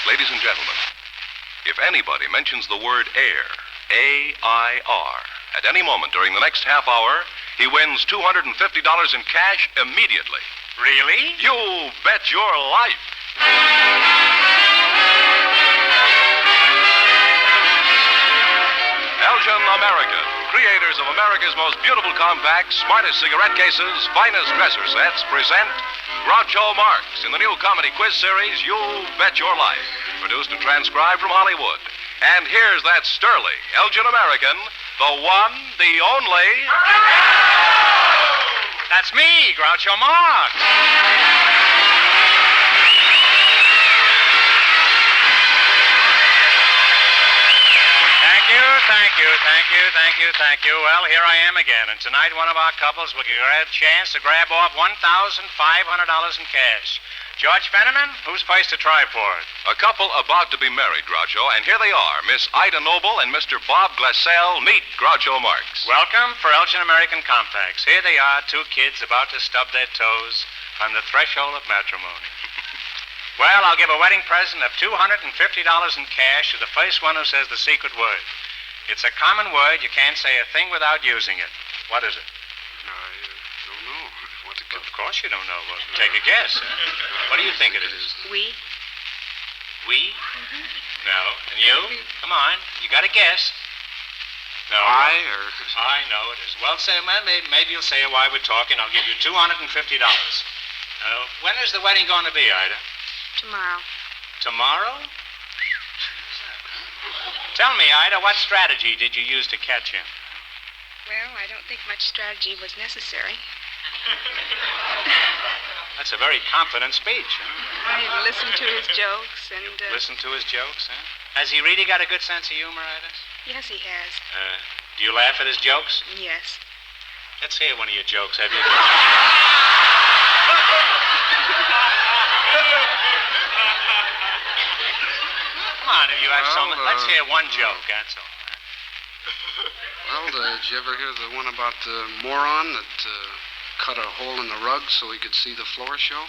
Ladies and gentlemen, if anybody mentions the word air, A-I-R, at any moment during the next half hour, he wins $250 in cash immediately. Really? You bet your life. Elgin American, creators of America's most beautiful compacts, smartest cigarette cases, finest dresser sets, present Groucho Marx in the new comedy quiz series, You Bet Your Life, produced and transcribed from Hollywood. And here's that sterling Elgin American, the one, the only... That's me, Groucho Marx. Thank you. Well, here I am again, and tonight one of our couples will get a chance to grab off $1,500 in cash. George Fenneman, who's first to try for it? A couple about to be married, Groucho, and here they are, Miss Ida Noble and Mr. Bob Glassell. Meet Groucho Marx. Welcome for Elgin American Compacts. Here they are, two kids about to stub their toes on the threshold of matrimony. Well, I'll give a wedding present of $250 in cash to the first one who says the secret word. It's a common word. You can't say a thing without using it. What is it? I don't know. What to Of course you don't know. Well, take a guess. What do you think it is? We? We? No. And you? Come on. You got to guess. No. I know it is. Well, say, maybe you'll say it while we're talking. I'll give you $250. When is the wedding going to be, Ida? Tomorrow. Tomorrow? Tell me, Ida, what strategy did you use to catch him? Well, I don't think much strategy was necessary. That's a very confident speech, huh? I listened to his jokes and... Listen to his jokes, huh? Has he really got a good sense of humor, Ida? Yes, he has. Do you laugh at his jokes? Yes. Let's hear one of your jokes, have you? Come on, if you have some... Let's hear one joke, that's all. Well, did you ever hear the one about the moron that cut a hole in the rug so he could see the floor show?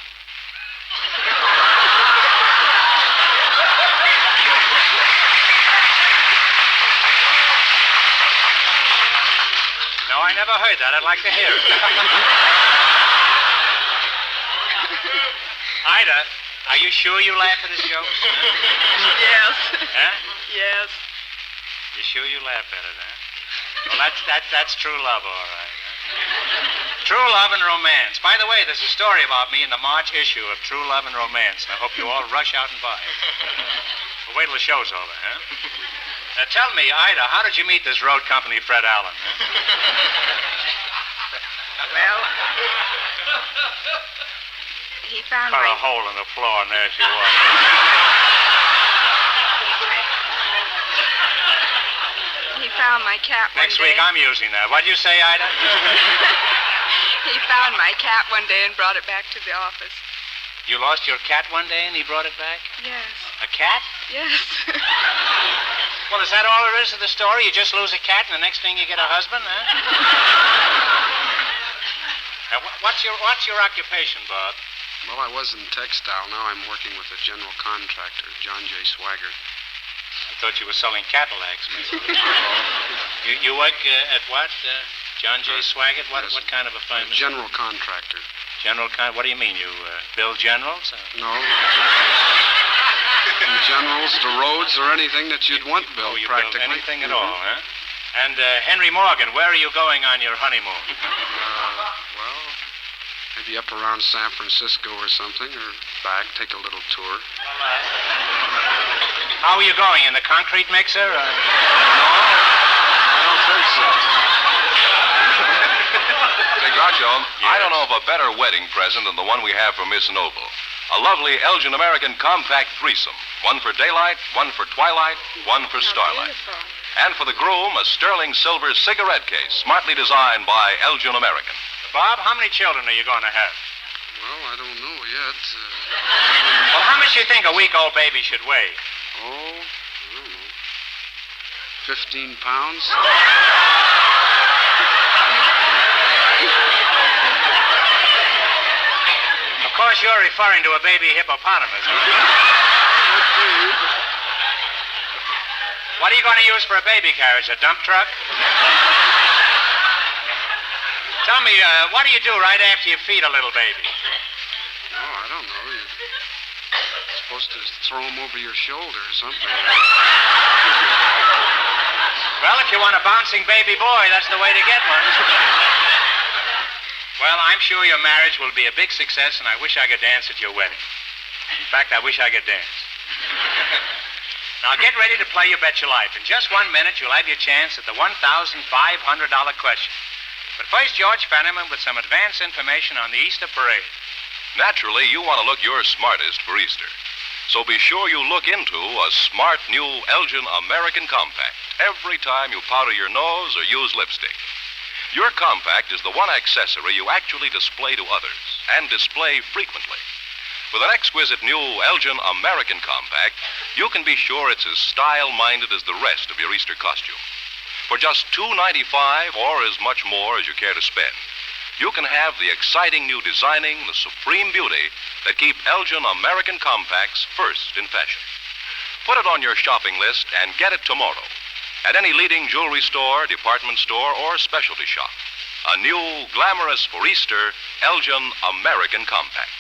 No, I never heard that. I'd like to hear it. Ida, are you sure you laugh at his jokes? Yes. Huh? Yes. You sure you laugh at it, huh? Well, that's true love, all right. Huh? True love and romance. By the way, there's a story about me in the March issue of True Love and Romance. I hope you all rush out and buy it. Well, wait till the show's over, huh? Tell me, Ida, how did you meet this road company, Fred Allen? Huh? Well, he found Cut my... a hole in the floor, and there she was. He found my cat one Next day. week, I'm using that. What'd you say, Ida? He found my cat one day and brought it back to the office. You lost your cat one day, and he brought it back? Yes. A cat? Yes. Well, is that all there is to the story? You just lose a cat, and the next thing you get a husband, huh? What's your occupation, Bob? Well, I was in textile. Now I'm working with a general contractor, John J. Swaggart. I thought you were selling Cadillacs, maybe. You work at what? John J. Swaggart? What kind of a firm? General contractor. What do you mean? You build generals? No. Generals, the roads, or anything that you'd want built, practically. Build anything at all, huh? And Henry Morgan, where are you going on your honeymoon? Well, maybe up around San Francisco or something, or back, take a little tour. How are you going, in the concrete mixer? No, I don't think so. Say, Groucho, I don't know of a better wedding present than the one we have for Miss Noble. A lovely Elgin American compact threesome. One for daylight, one for twilight, one for starlight. Beautiful. And for the groom, a sterling silver cigarette case, smartly designed by Elgin American. Bob, how many children are you going to have? Well, I don't know yet. Well, how much do you think a week-old baby should weigh? I don't know. 15 pounds? Of course, you're referring to a baby hippopotamus. Huh? What are you going to use for a baby carriage, a dump truck? Tell me, what do you do right after you feed a little baby? No, I don't know. You're supposed to throw him over your shoulder or something. Well, if you want a bouncing baby boy, that's the way to get one. Well, I'm sure your marriage will be a big success, and I wish I could dance at your wedding. In fact, I wish I could dance. Now, get ready to play You Bet Your Life. In just 1 minute, you'll have your chance at the $1,500 question. But first, George Fenneman with some advance information on the Easter parade. Naturally, you want to look your smartest for Easter. So be sure you look into a smart new Elgin American Compact every time you powder your nose or use lipstick. Your compact is the one accessory you actually display to others, and display frequently. With an exquisite new Elgin American Compact, you can be sure it's as style-minded as the rest of your Easter costume. For just $2.95 or as much more as you care to spend, you can have the exciting new designing, the supreme beauty that keep Elgin American Compacts first in fashion. Put it on your shopping list and get it tomorrow at any leading jewelry store, department store, or specialty shop. A new, glamorous for Easter, Elgin American Compact.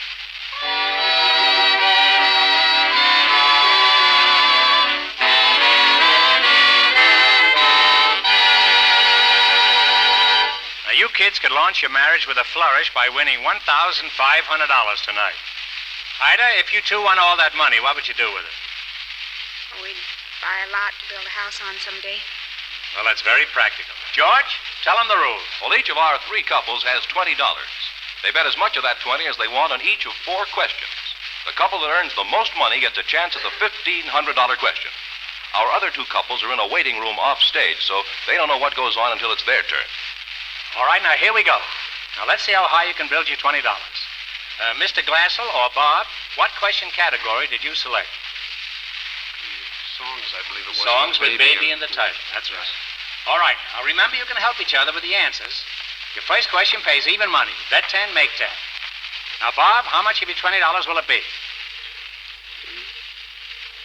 Now, you kids could launch your marriage with a flourish by winning $1,500 tonight. Ida, if you two won all that money, what would you do with it? We'd buy a lot to build a house on someday. Well, that's very practical. George, tell them the rules. Well, each of our three couples has $20. They bet as much of that 20 as they want on each of 4 questions. The couple that earns the most money gets a chance at the $1,500 question. Our other 2 couples are in a waiting room off stage, so they don't know what goes on until it's their turn. All right, now here we go. Now, let's see how high you can build your $20. Mr. Glassell or Bob, what question category did you select? Songs, I believe it was. Songs with baby in the title. That's right. All right. Now, remember, you can help each other with the answers. Your first question pays even money. Bet 10, make 10. Now, Bob, how much of your $20 will it be?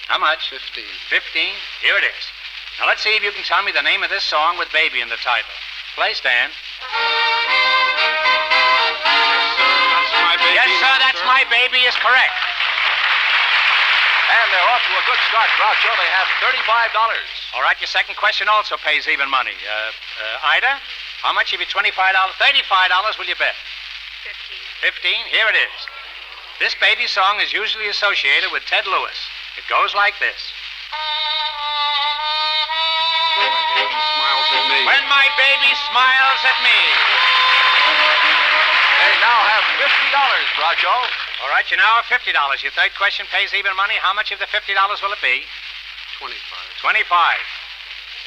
How much? 15. 15? Here it is. Now, let's see if you can tell me the name of this song with baby in the title. Play, Stan. Yes, sir, that's my baby is correct. And they're off to a good start, Groucho. They have $35. All right, your second question also pays even money. Ida, how much of your $25? $35 will you bet? 15. 15? Here it is. This baby song is usually associated with Ted Lewis. It goes like this. Smiles at me. When my baby smiles at me. They now have $50, Groucho. All right, you now have $50. Your third question pays even money. How much of the $50 will it be? 25. 25.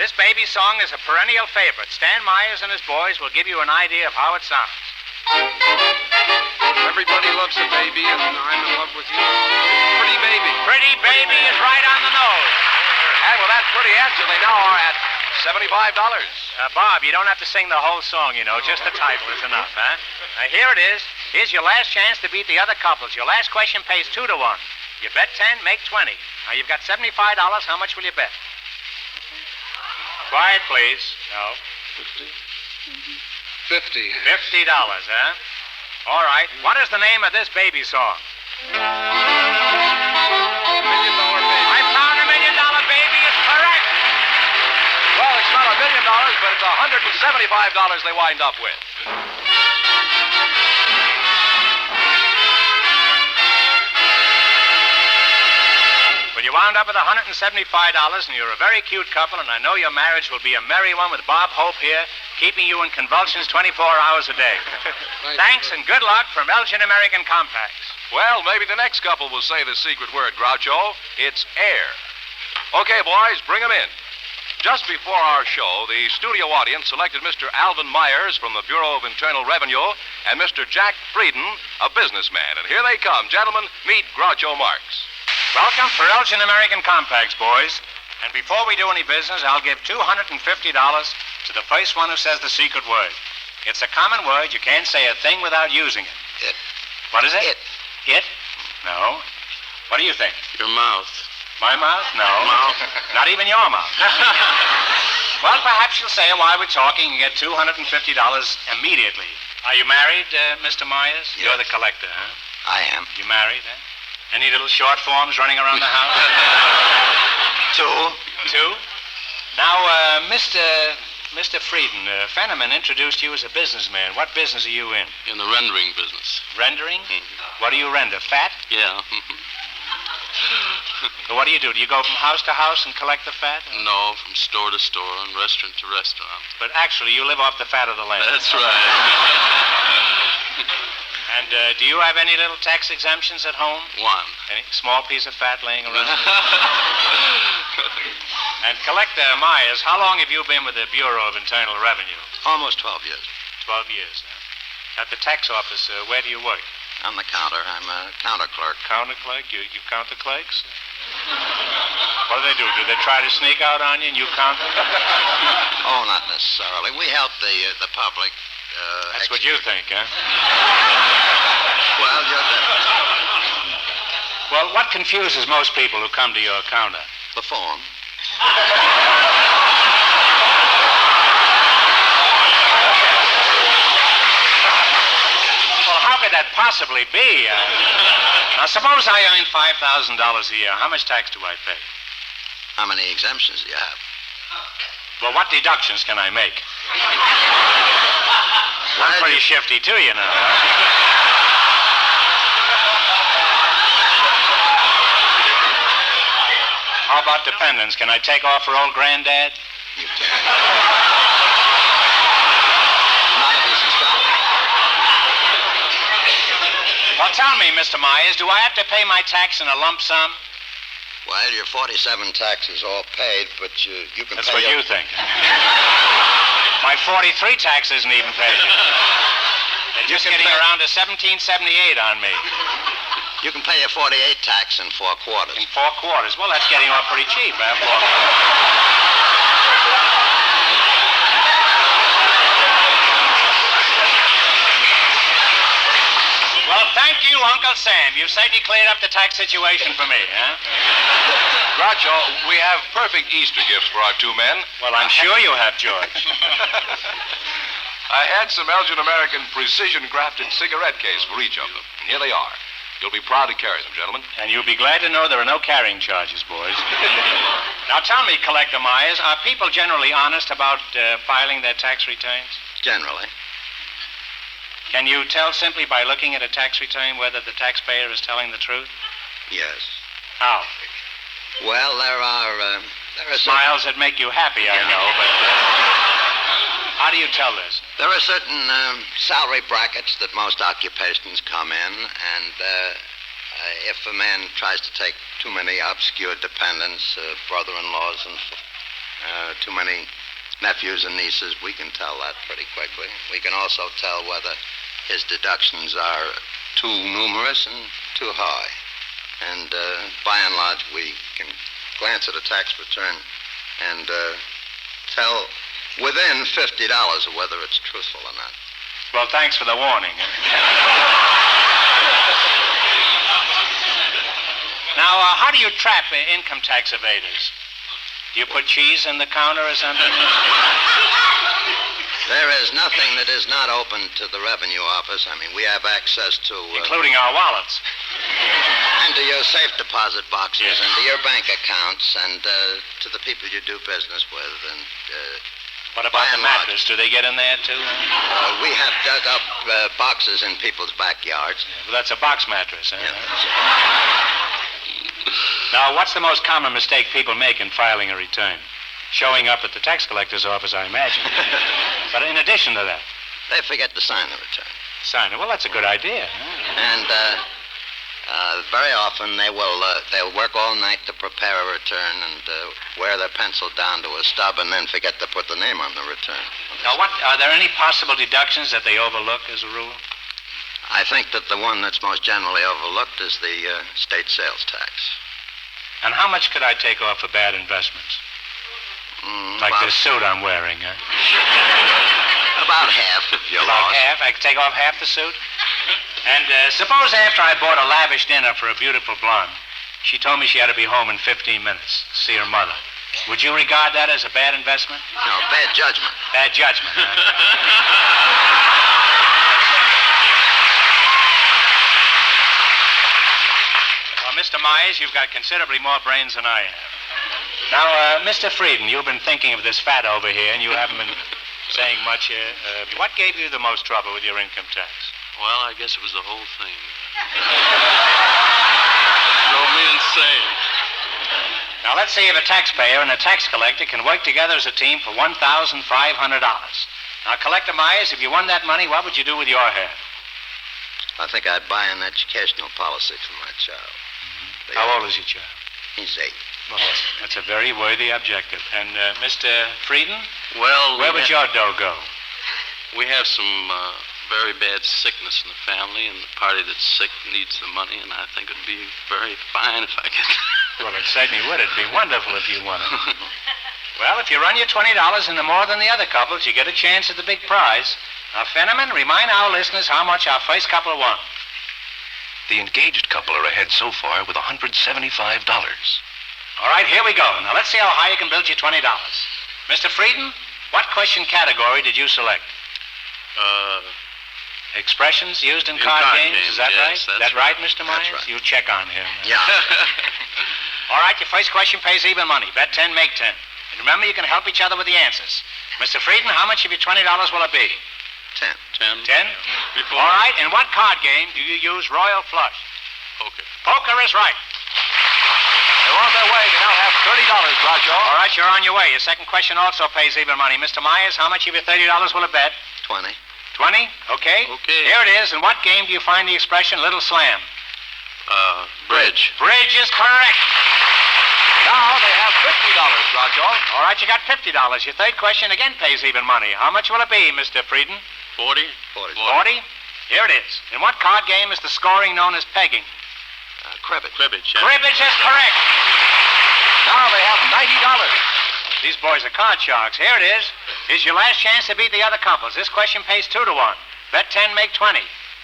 This baby song is a perennial favorite. Stan Myers and his boys will give you an idea of how it sounds. Everybody loves a baby, and I'm in love with you. Pretty baby. Pretty baby is right on the nose. And with that pretty answer, they now are at $75. Bob, you don't have to sing the whole song, you know. Just the title is enough, huh? Now, here it is. Here's your last chance to beat the other couples. Your last question pays 2 to 1. You bet 10, make 20. Now, you've got $75. How much will you bet? Quiet, please. No. 50. $50, huh? All right. What is the name of this baby song? $1 million baby. I found $1 million baby is correct. Well, it's not $1 million, but it's $175 they wind up with. Well, you wound up with $175, and you're a very cute couple, and I know your marriage will be a merry one with Bob Hope here, keeping you in convulsions 24 hours a day. Thanks, and good luck from Elgin American Compacts. Well, maybe the next couple will say the secret word, Groucho. It's air. Okay, boys, bring them in. Just before our show, the studio audience selected Mr. Alvin Myers from the Bureau of Internal Revenue and Mr. Jack Frieden, a businessman. And here they come. Gentlemen, meet Groucho Marx. Welcome for Elgin American Compacts, boys. And before we do any business, I'll give $250 to the first one who says the secret word. It's a common word. You can't say a thing without using it. It. What is it? It. It? No. What do you think? Your mouth. My mouth? No. Mouth. Not even your mouth. Well, perhaps you'll say while we're talking you get $250 immediately. Are you married, Mr. Myers? Yes. You're the collector, huh? I am. You married, huh? Any little short forms running around the house? Two? Now, Mr. Frieden, Fenneman introduced you as a businessman. What business are you in? In the rendering business. Rendering? What do you render? Fat? Yeah. So what do? Do you go from house to house and collect the fat? No, from store to store and restaurant to restaurant. But actually, you live off the fat of the land. That's right. And do you have any little tax exemptions at home? One. Any small piece of fat laying around? And Collector Myers, how long have you been with the Bureau of Internal Revenue? Almost 12 years. 12 years, huh? At the tax office, where do you work? On the counter. I'm a counter clerk. Counter clerk? You count the clerks? What do? Do they try to sneak out on you and you count them? Oh, not necessarily. We help the public. That's what you think, huh? Well, you're different. Well, what confuses most people who come to your counter? The form. Well, how could that possibly be? Now, suppose I earn $5,000 a year. How much tax do I pay? How many exemptions do you have? Well, what deductions can I make? I'm Well, pretty shifty, too, you know. How about dependents? Can I take off for old granddad? You can't. Not if he's strong. Well, tell me, Mr. Myers, do I have to pay my tax in a lump sum? Well, your 47 taxes all paid, but you can That's pay what you think. My 43 tax isn't even paid. They're just getting around to 1778 on me. You can pay your 48 tax in 4 quarters. In 4 quarters. Well, that's getting off pretty cheap, huh? Well, thank you, Uncle Sam. You've certainly cleared up the tax situation for me, huh? Groucho, we have perfect Easter gifts for our two men. Well, I'm sure you have, George. I had some Elgin American precision-crafted cigarette case for each of them. Here they are. You'll be proud to carry them, gentlemen. And you'll be glad to know there are no carrying charges, boys. Now, tell me, Collector Myers, are people generally honest about filing their tax returns? Generally. Can you tell simply by looking at a tax return whether the taxpayer is telling the truth? Yes. How? Well, there are Smiles that make you happy, I know, but how do you tell this? There are certain salary brackets that most occupations come in, and if a man tries to take too many obscure dependents, brother-in-laws, and too many nephews and nieces, we can tell that pretty quickly. We can also tell whether his deductions are too numerous and too high. And by and large, we can glance at a tax return and tell within $50 of whether it's truthful or not. Well, thanks for the warning. Now, how do you trap income tax evaders? Do you put cheese in the counter or something? There is nothing that is not open to the revenue office. I mean, we have access to... Including our wallets. And to your safe deposit boxes, Yes. and to your bank accounts, and to the people you do business with, and... What about the mattress? Do they get in there, too? we have dug up boxes in people's backyards. Well, that's a box mattress, huh? Yeah. Now, what's the most common mistake people make in filing a return? Showing up at the tax collector's office, I imagine. But in addition to that... They forget to sign the return. Sign it. Well, that's a good idea. Huh? And very often they'll work all night to prepare a return and wear their pencil down to a stub and then forget to put the name on the return. Now, are there any possible deductions that they overlook as a rule? I think that the one that's most generally overlooked is the state sales tax. And how much could I take off for bad investments? Like about, this suit I'm wearing, huh? About half if you're About lost. half? I could take off half the suit? And suppose after I bought a lavish dinner for a beautiful blonde, She told me she had to be home in 15 minutes to see her mother. Would you regard that as a bad investment? No, bad judgment. Bad judgment, huh? Well, Mr. Myers, you've got considerably more brains than I have. Now, Mr. Frieden, you've been thinking of this fat over here, and you haven't been saying much here. What gave you the most trouble with your income tax? Well, I guess it was the whole thing. Drove me insane. Now, let's see if a taxpayer and a tax collector can work together as a team for $1,500. Now, Collector Myers, if you won that money, what would you do with your hair? I think I'd buy an educational policy for my child. How old is your child? He's 8. Well, that's a very worthy objective. And, Mr. Frieden, Well, where would your dough go? we have some very bad sickness in the family, and the party that's sick needs the money, and I think it'd be very fine if I could. Well, it certainly would. It'd be wonderful if you won it. Well, if you run your $20 into more than the other couples, you get a chance at the big prize. Now, Fenneman, remind our listeners how much our first couple won. The engaged couple are ahead so far with $175. All right, here we go. Now, let's see how high you can build your $20. Mr. Frieden, what question category did you select? Expressions used in card games, is that yes, right? That's right, Mr. Myers? That's right. You check on him. Yeah. All right, your first question pays even money. Bet 10, make 10. And remember, you can help each other with the answers. Mr. Frieden, how much of your $20 will it be? 10. 10. 10? Before. All right, in what card game do you use Royal Flush? Okay. Poker is right. They're on their way. They now have $30, Groucho. All right, you're on your way. Your second question also pays even money. Mr. Myers, how much of your $30 will it bet? 20. 20? Okay. Okay. Here it is. In what game do you find the expression little slam? Bridge. Bridge is correct. Now they have $50, Groucho. All right, you got $50. Your third question again pays even money. How much will it be, Mr. Frieden? 40. 40. 40? Here it is. In what card game is the scoring known as pegging? Cribbage. Cribbage. Yeah. Cribbage is correct. Now they have $90. These boys are card sharks. Here it is. Here's your last chance to beat the other couples. This question pays 2 to 1. Bet 10, make 20.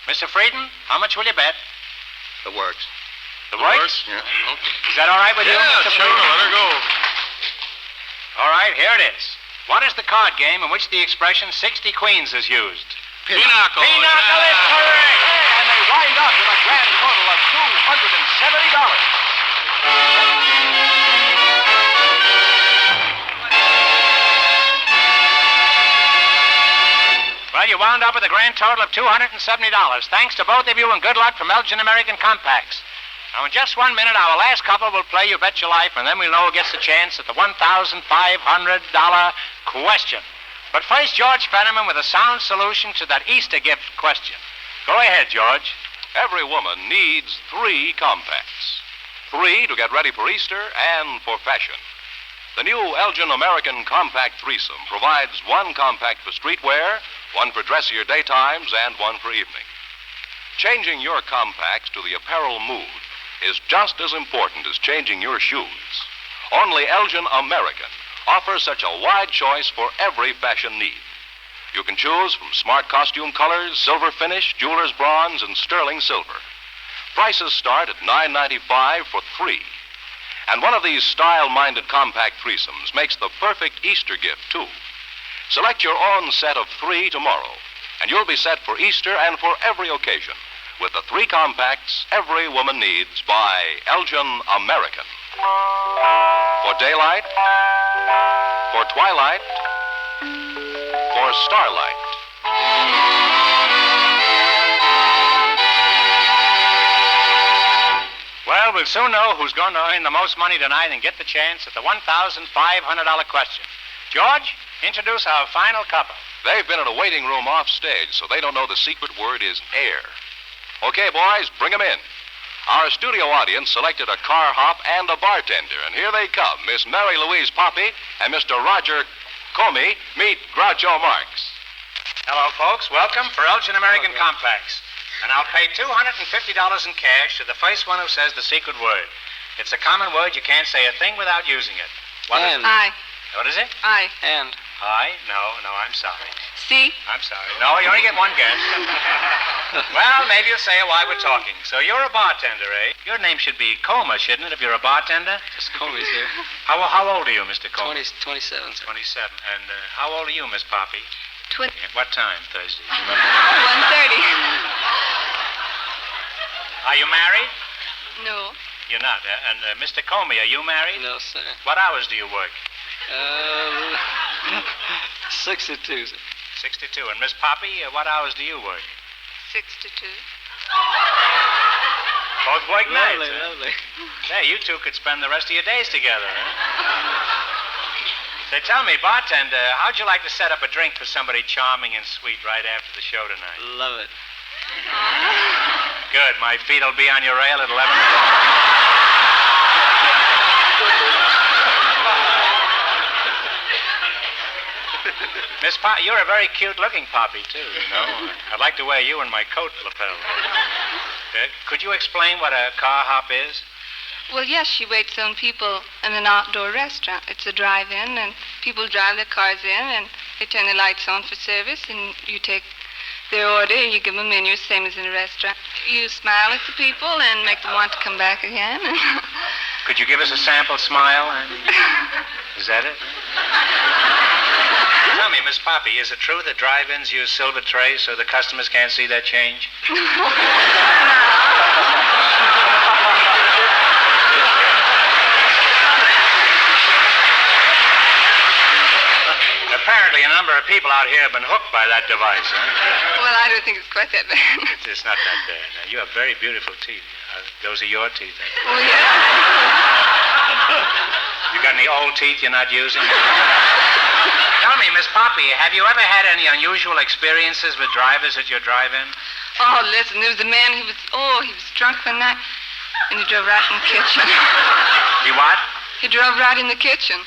Mr. Frieden, how much will you bet? The works. The works? Yeah. Okay. Is that all right with you, Yeah, Mr. sure. Frieden? Let her go. All right, here it is. What is the card game in which the expression 60 queens is used? Pinochle. Pinochle is correct. And they wind up with a grand total of $270. Well, you wound up with a grand total of $270. Thanks to both of you and good luck from Elgin American Compacts. Now, in just 1 minute, our last couple will play You Bet Your Life, and then we'll know who gets the chance at the $1,500 question. But first, George Fenneman with a sound solution to that Easter gift question. Go ahead, George. Every woman needs 3 compacts. 3 to get ready for Easter and for fashion. The new Elgin American Compact Threesome provides 1 compact for streetwear, 1 for dressier daytimes, and 1 for evening. Changing your compacts to the apparel mood is just as important as changing your shoes. Only Elgin American offers such a wide choice for every fashion need. You can choose from smart costume colors, silver finish, jeweler's bronze, and sterling silver. Prices start at $9.95 for 3. And one of these style-minded compact threesomes makes the perfect Easter gift, too. Select your own set of 3 tomorrow, and you'll be set for Easter and for every occasion with the 3 compacts every woman needs by Elgin American. For daylight, for twilight, for starlight. Well, we'll soon know who's going to earn the most money tonight and get the chance at the $1,500 question. George, introduce our final couple. They've been in a waiting room off stage, so they don't know the secret word is air. Okay, boys, bring them in. Our studio audience selected a car hop and a bartender, and here they come. Miss Mary Louise Poppy and Mr. Roger Comey. Meet Groucho Marx. Hello, folks. Welcome for Elgin American Compacts. And I'll pay $250 in cash to the first one who says the secret word. It's a common word. You can't say a thing without using it. What is it? I. What is it? I. And I? No, I'm sorry. See? I'm sorry. No, you only get one guess. Well, maybe you'll say it while we're talking. So you're a bartender, eh? Your name should be Coma, shouldn't it, if you're a bartender? Just Comey's here. How old are you, Mr. Coma? 27. 27. And how old are you, Miss Poppy? 20. What time, Thursday? Do you remember? 1:30. Are you married? No. You're not, eh? And Mr. Comey, are you married? No, sir. What hours do you work? 62, sir. 62. And Miss Poppy, what hours do you work? 6 to 2. Both work nights, Lovely, eh? lovely. Hey, you two could spend the rest of your days together, eh? Say, tell me, bartender, how'd you like to set up a drink for somebody charming and sweet right after the show tonight? Love it. Good. My feet will be on your rail at 11 o'clock. Miss Poppy, you're a very cute-looking Poppy, too, you know. I'd like to wear you in my coat lapel. Could you explain what a car hop is? Well, yes, she waits on people in an outdoor restaurant. It's a drive-in, and people drive their cars in, and they turn the lights on for service, and you take their order, and you give them a menu, same as in a restaurant. You smile at the people and make them want to come back again. Could you give us a sample smile? Is that it? Tell me, Miss Poppy, is it true that drive-ins use silver trays so the customers can't see their change? Apparently, a number of people out here have been hooked by that device, huh? Well, I don't think it's quite that bad. It's not that bad. You have very beautiful teeth. Those are your teeth, I think. Oh, yeah? You got any old teeth you're not using? Tell me, Miss Poppy, have you ever had any unusual experiences with drivers at your drive-in? Oh, listen, there was a man who was drunk one night, and he drove right in the kitchen. He what? He drove right in the kitchen.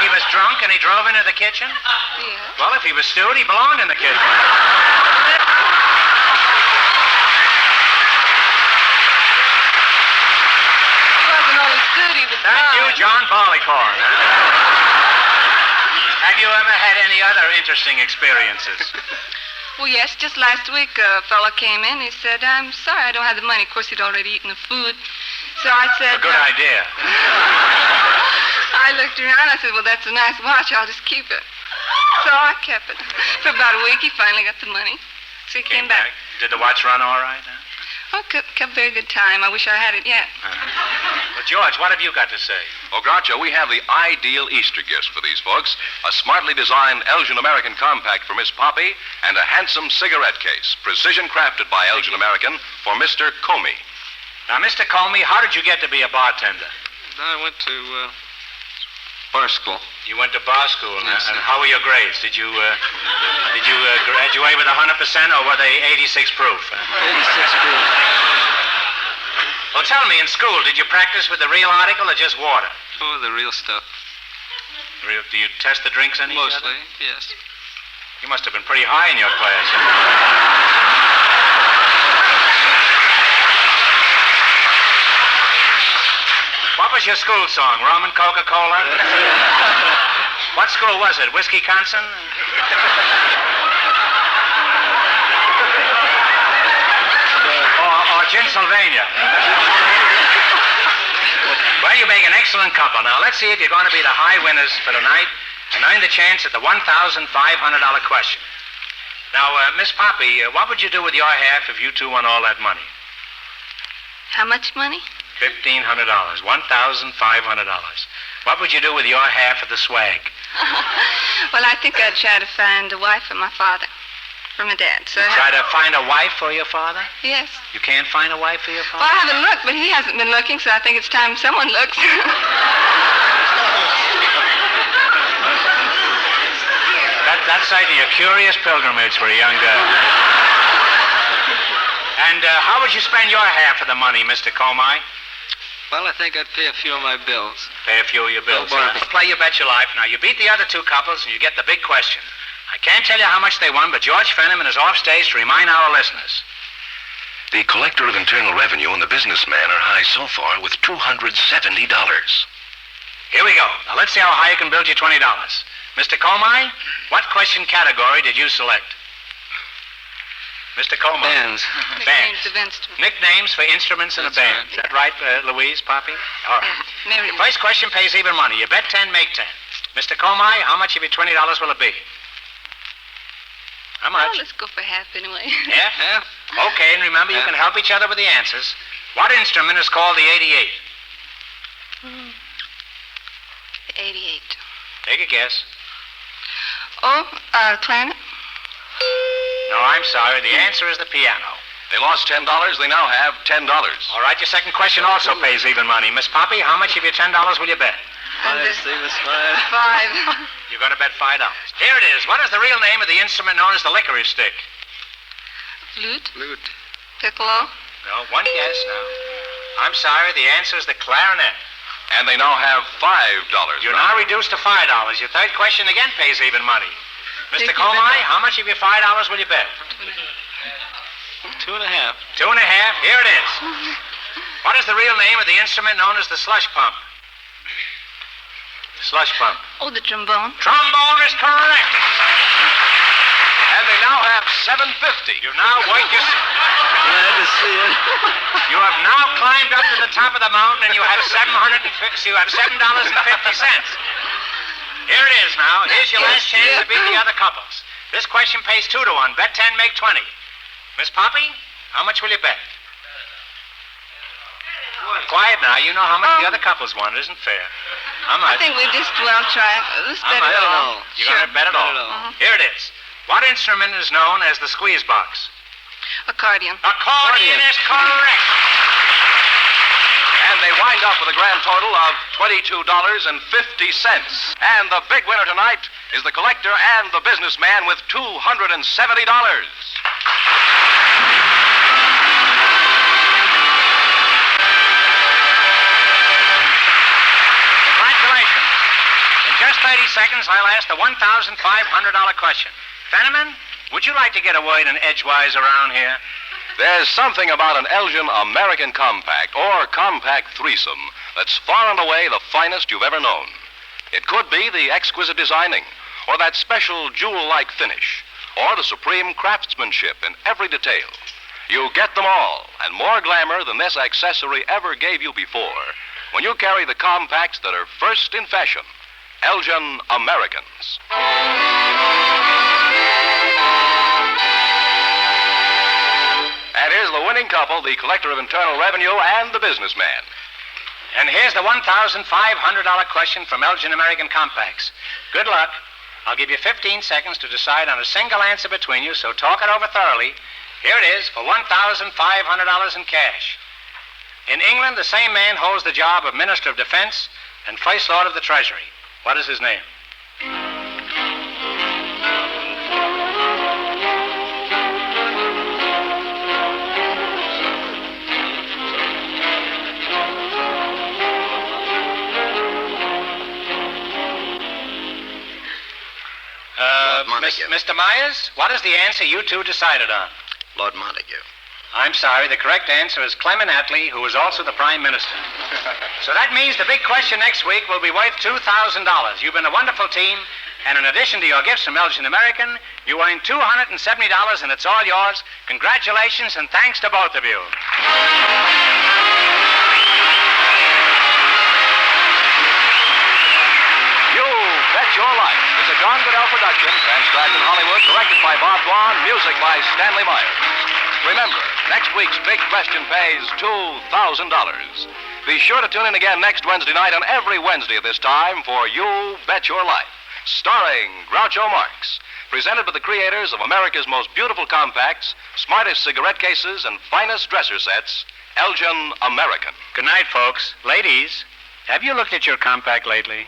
He was drunk and he drove into the kitchen? Yeah. Well, if he was stewed, he belonged in the kitchen. Thank you, John Barleycorn. Have you ever had any other interesting experiences? Well, yes, just last week a fellow came in. He said, I'm sorry, I don't have the money. Of course, he'd already eaten the food. So I said... A good idea. I looked around. I said, well, that's a nice watch. I'll just keep it. So I kept it. For about a week, he finally got the money. So he came back. Did the watch run all right? Huh? Oh, kept very good time. I wish I had it yet. Well, George, what have you got to say? Well, Groucho, we have the ideal Easter gifts for these folks. A smartly designed Elgin American compact for Miss Poppy and a handsome cigarette case, precision crafted by Elgin American for Mr. Comey. Now, Mr. Comey, how did you get to be a bartender? I went to bar school. You went to bar school, Yes, and sir. how were your grades? Did you graduate with 100% or were they 86 proof? 86 proof. Well, tell me, in school, did you practice with the real article or just water? Oh, the real stuff. Do you test the drinks on each other? Mostly, yes. You must have been pretty high in your class. What was your school song? Rum and Coca-Cola? What school was it? Wisconsin? Or Pennsylvania? Well, you make an excellent couple. Now, let's see if you're going to be the high winners for tonight and earn the chance at the $1,500 question. Now, Miss Poppy, what would you do with your half if you two won all that money? How much money? $1,500. $1,500. What would you do with your half of the swag? Well, I think I'd try to find a wife for my father. For my dad. So Try to find a wife for your father? Yes. You can't find a wife for your Well, father? I haven't looked, but he hasn't been looking, so I think it's time someone looks. That's certainly a curious pilgrimage for a young girl. And how would you spend your half of the money, Mr. Comey? Well, I think I'd pay a few of my bills. Pay a few of your bills. Bill Barney. Play You Bet Your Life. Now, you beat the other two couples, and you get the big question. I can't tell you how much they won, but George Fenneman is off stage to remind our listeners. The collector of internal revenue and the businessman are high so far with $270. Here we go. Now, let's see how high you can build your $20. Mr. Comey, what question category did you select? Mr. Comey. Bands. Nicknames of instruments. Nicknames for instruments in a band. Is that right, Louise, Poppy? All right. Mary. Your first question pays even money. You bet 10, make 10. Mr. Comey, how much of your $20 will it be? How much? Well, let's go for half anyway. Yeah? Okay, and remember, you can help each other with the answers. What instrument is called the 88? The 88. Take a guess. Oh, clarinet? No, I'm sorry. The answer is the piano. They lost $10. They now have $10. All right, your second question also pays even money. Miss Poppy, how much of your $10 will you bet? Five. You're going to bet $5. Here it is. What is the real name of the instrument known as the licorice stick? Flute? Flute. Piccolo? No, one guess now. I'm sorry. The answer is the clarinet. And they now have $5. You're now reduced to $5. Your third question again pays even money. Mr. Take Comey, how much of your $5 will you bet? 2.5. 2.5. Here it is. What is the real name of the instrument known as the slush pump? Slush pump. Oh, the trombone. Trombone is correct. And they now have $7.50. You've now worked your... Glad to see it. You have now climbed up to the top of the mountain, and you have $7.50. Here it is now. Here's your last chance to beat the other couples. This question pays 2 to 1. Bet 10, make 20. Miss Poppy, how much will you bet? Quiet now. You know how much the other couples want. It isn't fair. How I much? think we just, well, try. Let's bet it all. You're going to bet it all. Here it is. What instrument is known as the squeeze box? Accordion. Accordion is correct. And they wind up with a grand total of $22.50. And the big winner tonight is the collector and the businessman with $270. Congratulations. In just 30 seconds, I'll ask the $1,500 question. Fenneman, would you like to get a word in edgewise around here? There's something about an Elgin American Compact or Compact Threesome that's far and away the finest you've ever known. It could be the exquisite designing, or that special jewel-like finish, or the supreme craftsmanship in every detail. You get them all, and more glamour than this accessory ever gave you before, when you carry the compacts that are first in fashion, Elgin Americans. And here's the winning couple, the collector of internal revenue and the businessman. And here's the $1,500 question from Elgin American Compacts. Good luck. I'll give you 15 seconds to decide on a single answer between you, so talk it over thoroughly. Here it is for $1,500 in cash. In England, the same man holds the job of Minister of Defense and First Lord of the Treasury. What is his name? Mr. Myers, what is the answer you two decided on? Lord Montague. I'm sorry. The correct answer is Clement Attlee, who is also the Prime Minister. So that means the big question next week will be worth $2,000. You've been a wonderful team, and in addition to your gifts from Elgin American, you earned $270, and it's all yours. Congratulations, and thanks to both of you. You Bet Your Life is a John Goodell production, transcribed in Hollywood, directed by Bob Dwan, music by Stanley Myers. Remember, next week's big question pays $2,000. Be sure to tune in again next Wednesday night and every Wednesday at this time for You Bet Your Life, starring Groucho Marx. Presented by the creators of America's most beautiful compacts, smartest cigarette cases, and finest dresser sets, Elgin American. Good night, folks. Ladies, have you looked at your compact lately?